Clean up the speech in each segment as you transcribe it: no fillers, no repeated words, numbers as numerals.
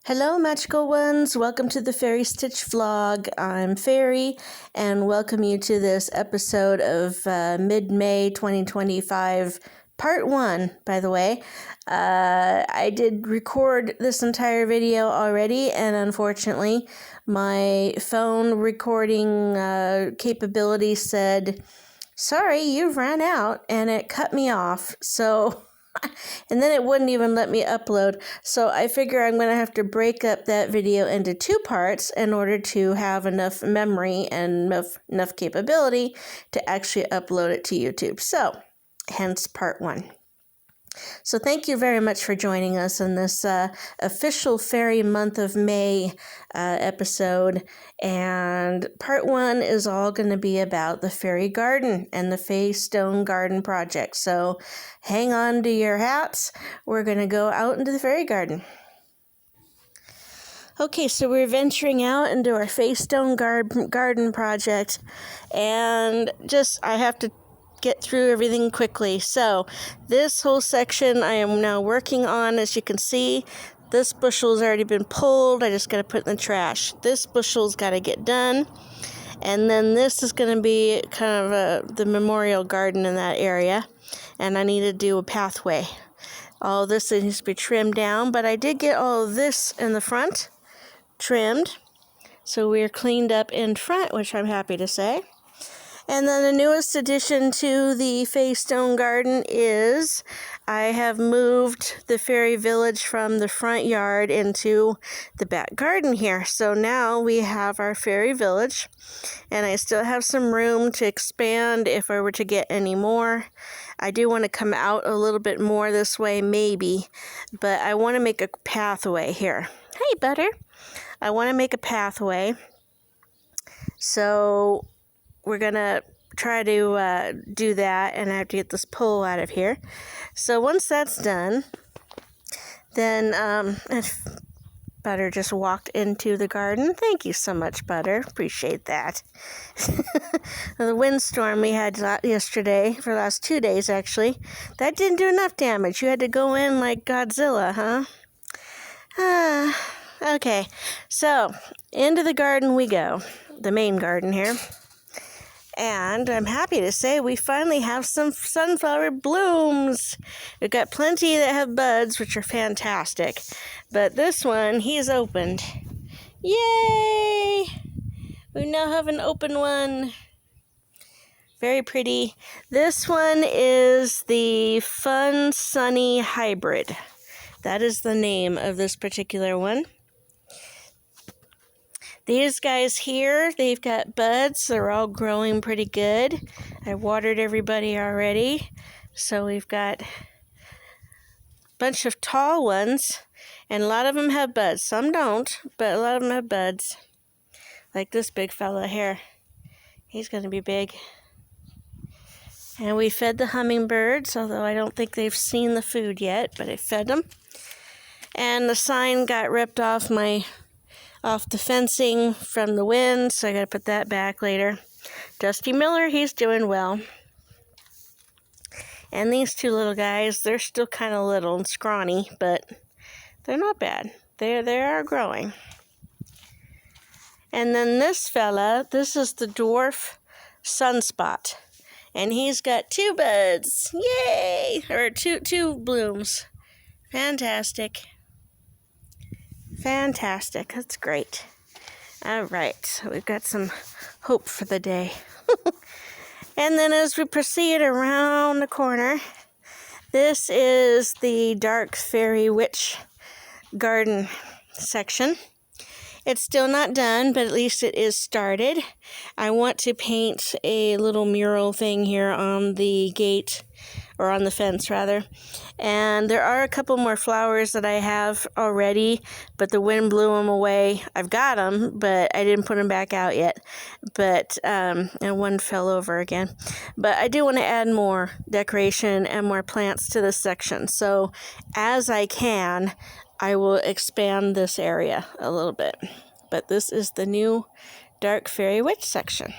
Hello, magical ones. Welcome to the Fairy Stitch vlog. I'm Faerie, and welcome you to this episode of mid-May 2025, part 1, by the way. I did record this entire video already, and unfortunately, my phone recording capability said, sorry, you've ran out, and it cut me off. So... and then it wouldn't even let me upload. So I figure I'm going to have to break up that video into 2 parts in order to have enough memory and enough capability to actually upload it to YouTube. So, hence part 1. So thank you very much for joining us in this official fairy month of May episode. And part 1 is all going to be about the fairy garden and the Fae Stone Garden project. So hang on to your hats. We're going to go out into the fairy garden. Okay, so we're venturing out into our Fae Stone Garden project. And I have to get through everything quickly. So this whole section I am now working on. As you can see, this bushel's already been pulled. I just got to put it in the trash. This bushel's got to get done. And then this is going to be kind of the memorial garden in that area. And I need to do a pathway. All this needs to be trimmed down, but I did get all of this in the front trimmed. So we're cleaned up in front, which I'm happy to say. And then the newest addition to the Fae Stone Garden is I have moved the fairy village from the front yard into the back garden here. So now we have our fairy village, and I still have some room to expand if I were to get any more. I do want to come out a little bit more this way, maybe, but I want to make a pathway here. Hey, Butter. I want to make a pathway. So we're going to try to do that, and I have to get this pole out of here. So once that's done, then Butter just walked into the garden. Thank you so much, Butter. Appreciate that. The windstorm we had yesterday, for the last 2 days actually, that didn't do enough damage. You had to go in like Godzilla, huh? Okay, so into the garden we go. The main garden here. And I'm happy to say we finally have some sunflower blooms. We've got plenty that have buds, which are fantastic. But this one, he's opened. Yay! We now have an open one. Very pretty. This one is the Fun Sunny Hybrid. That is the name of this particular one. These guys here, they've got buds. They're all growing pretty good. I watered everybody already. So we've got a bunch of tall ones, and a lot of them have buds. Some don't, but a lot of them have buds. Like this big fella here. He's going to be big. And we fed the hummingbirds, although I don't think they've seen the food yet, but I fed them. And the sign got ripped off the fencing from the wind, so I got to put that back later. Dusty Miller, he's doing well. And these 2 little guys, they're still kind of little and scrawny, but they're not bad. They are growing. And then this fella, this is the dwarf sunspot, and he's got 2 buds. Yay! Or two blooms. Fantastic. Fantastic. That's great. All right. So we've got some hope for the day. And then as we proceed around the corner, this is the Dark Fairy Witch Garden section. It's still not done, but at least it is started. I want to paint a little mural thing here on the gate, or on the fence rather. And there are a couple more flowers that I have already, but the wind blew them away. I've got them, but I didn't put them back out yet. But and one fell over again. But I do want to add more decoration and more plants to this section. So as I can, I will expand this area a little bit. But this is the new Dark Fairy Witch section.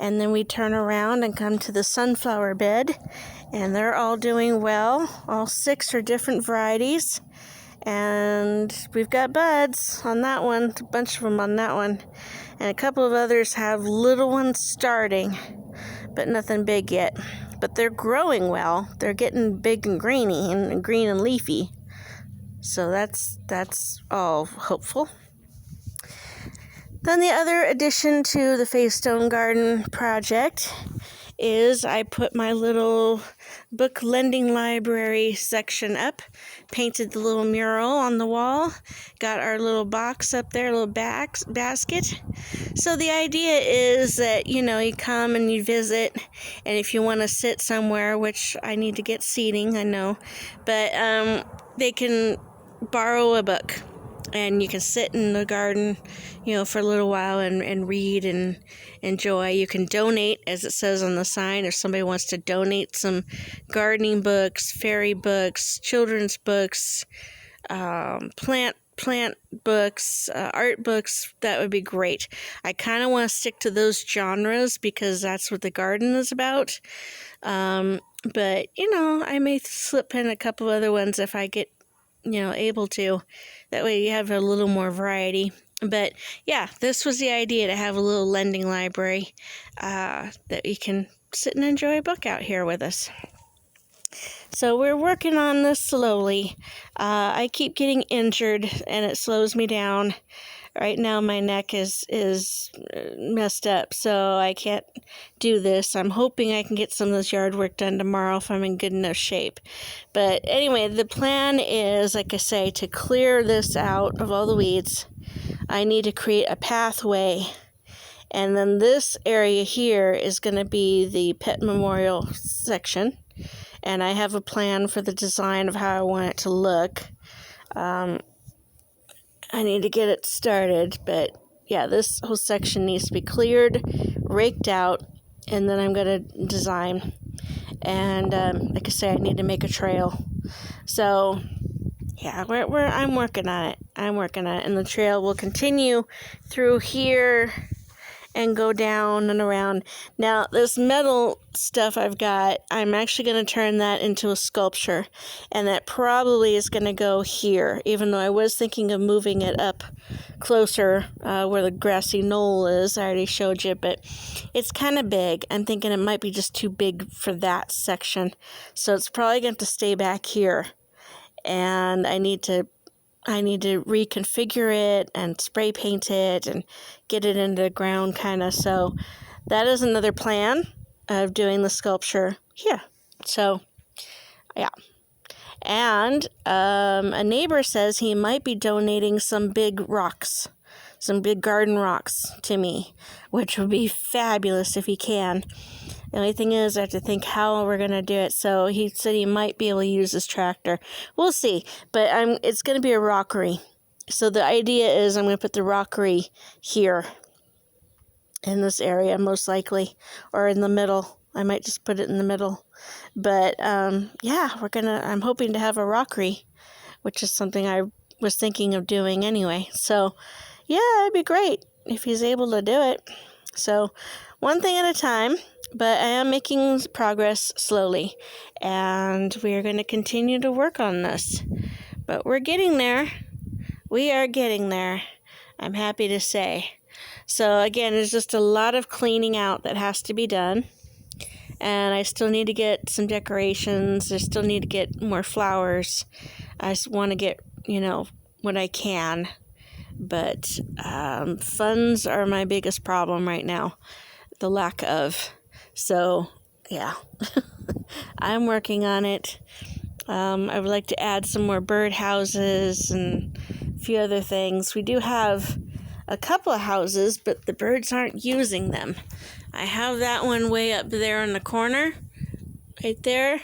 And then we turn around and come to the sunflower bed. And they're all doing well. All 6 are different varieties. And we've got buds on that one, a bunch of them on that one. And a couple of others have little ones starting, but nothing big yet. But they're growing well. They're getting big and greeny and green and leafy. So that's all hopeful. Then the other addition to the Faystone Garden project is I put my little book lending library section up, painted the little mural on the wall, got our little box up there, little basket. So the idea is that, you come and you visit, and if you want to sit somewhere, which I need to get seating, I know, but they can borrow a book. And you can sit in the garden, for a little while and read and enjoy. You can donate, as it says on the sign, if somebody wants to donate some gardening books, fairy books, children's books, plant books, art books, that would be great. I kind of want to stick to those genres because that's what the garden is about. But, I may slip in a couple other ones if I get able to. That way you have a little more variety. But yeah, this was the idea, to have a little lending library that you can sit and enjoy a book out here with us. So we're working on this slowly. I keep getting injured and it slows me down. Right now my neck is messed up, so I can't do this. I'm hoping I can get some of this yard work done tomorrow if I'm in good enough shape. But anyway, the plan is, like I say, to clear this out of all the weeds. I need to create a pathway. And then this area here is going to be the pet memorial section. And I have a plan for the design of how I want it to look. I need to get it started, but yeah, this whole section needs to be cleared, raked out, and then I'm going to design. And like I say, I need to make a trail. So yeah, I'm working on it. And the trail will continue through here and go down and around. Now, this metal stuff I've got, I'm actually going to turn that into a sculpture, and that probably is going to go here, even though I was thinking of moving it up closer where the grassy knoll is. I already showed you, but it's kind of big. I'm thinking it might be just too big for that section, so it's probably going to stay back here, and I need to reconfigure it and spray paint it and get it into the ground kind of. So that is another plan of doing the sculpture here. So yeah. And a neighbor says he might be donating some big rocks, some big garden rocks to me, which would be fabulous if he can. The only thing is I have to think how we're going to do it. So he said he might be able to use his tractor. We'll see. But it's going to be a rockery. So the idea is I'm going to put the rockery here in this area, most likely, or in the middle. I might just put it in the middle. But yeah, I'm hoping to have a rockery, which is something I was thinking of doing anyway. So yeah, it'd be great if he's able to do it. So one thing at a time. But I am making progress slowly, and we are going to continue to work on this. But we're getting there. We are getting there, I'm happy to say. So again, there's just a lot of cleaning out that has to be done. And I still need to get some decorations. I still need to get more flowers. I just want to get, what I can. But funds are my biggest problem right now. The lack of. So, yeah, I'm working on it. I would like to add some more bird houses and a few other things. We do have a couple of houses, but the birds aren't using them. I have that one way up there in the corner, right there.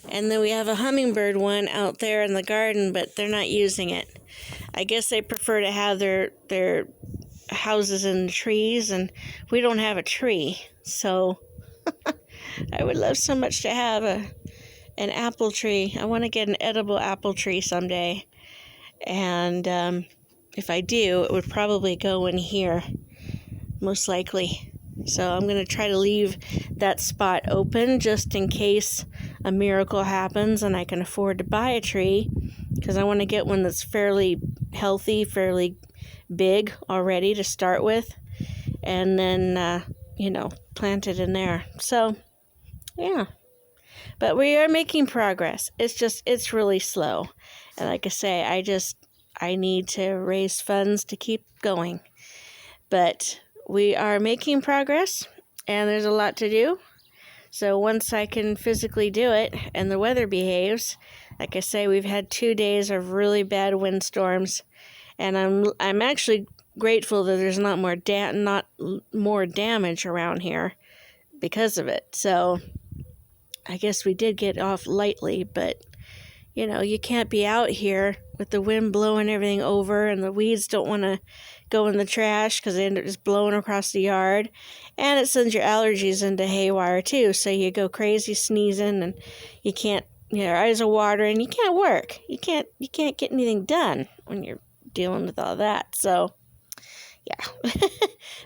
And then we have a hummingbird one out there in the garden, but they're not using it. I guess they prefer to have their houses in the trees, and we don't have a tree, so... I would love so much to have an apple tree. I want to get an edible apple tree someday. And if I do, it would probably go in here, most likely. So I'm going to try to leave that spot open just in case a miracle happens and I can afford to buy a tree. because I want to get one that's fairly healthy, fairly big already to start with, and then, plant it in there. So, yeah. But we are making progress. It's really slow. And like I say, I need to raise funds to keep going. But we are making progress, and there's a lot to do. So once I can physically do it and the weather behaves, like I say, we've had 2 days of really bad windstorms, and I'm actually grateful that there's not more damage around here because of it. So I guess we did get off lightly, but you can't be out here with the wind blowing everything over, and the weeds don't want to go in the trash because they end up just blowing across the yard, and it sends your allergies into haywire too. So you go crazy sneezing, and you can't. Your eyes are watering. You can't work. You can't get anything done when you're dealing with all that. So, yeah.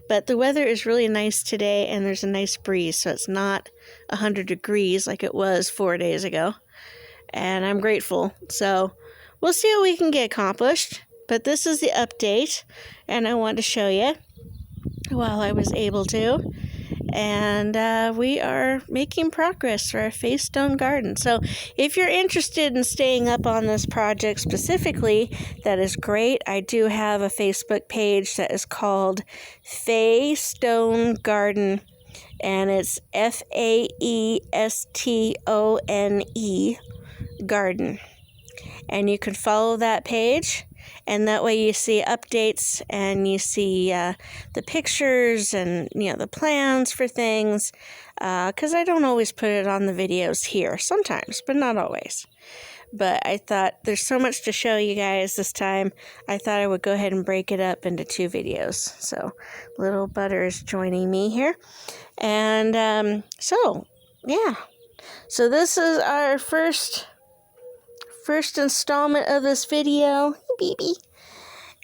But the weather is really nice today, and there's a nice breeze, so it's not 100 degrees like it was 4 days ago. And I'm grateful. So we'll see what we can get accomplished. But this is the update, and I wanted to show you while I was able to. And we are making progress for our face stone garden. So if you're interested in staying up on this project specifically, that is great. I do have a Facebook page that is called Faerie Stone Garden, and it's FAESTONE Garden. And you can follow that page, and that way you see updates, and you see the pictures and the plans for things, because I don't always put it on the videos here, sometimes, but not always. But I thought there's so much to show you guys this time, I thought I would go ahead and break it up into 2 videos. So Little Butter is joining me here, and so this is our first installment of this video, baby.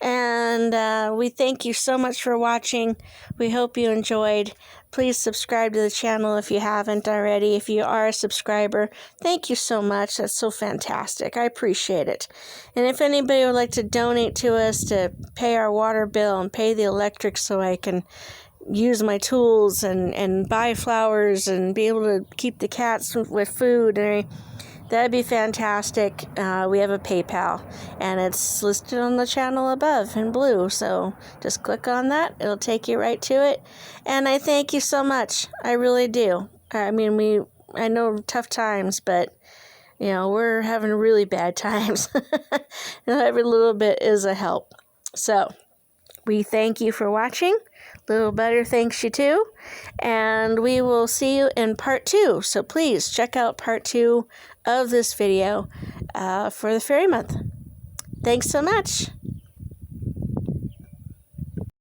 And we thank you so much for watching. We hope you enjoyed. Please subscribe to the channel if you haven't already. If you are a subscriber, thank you so much. That's so fantastic. I appreciate it. And if anybody would like to donate to us to pay our water bill and pay the electric so I can use my tools and buy flowers and be able to keep the cats with food, that'd be fantastic. We have a PayPal, and it's listed on the channel above in blue. So just click on that. It'll take you right to it. And I thank you so much. I really do. I mean, I know tough times, but we're having really bad times. Every little bit is a help. So we thank you for watching. Little Butter thanks you too. And we will see you in part 2. So please check out part 2 of this video for the Fairy Month. Thanks so much.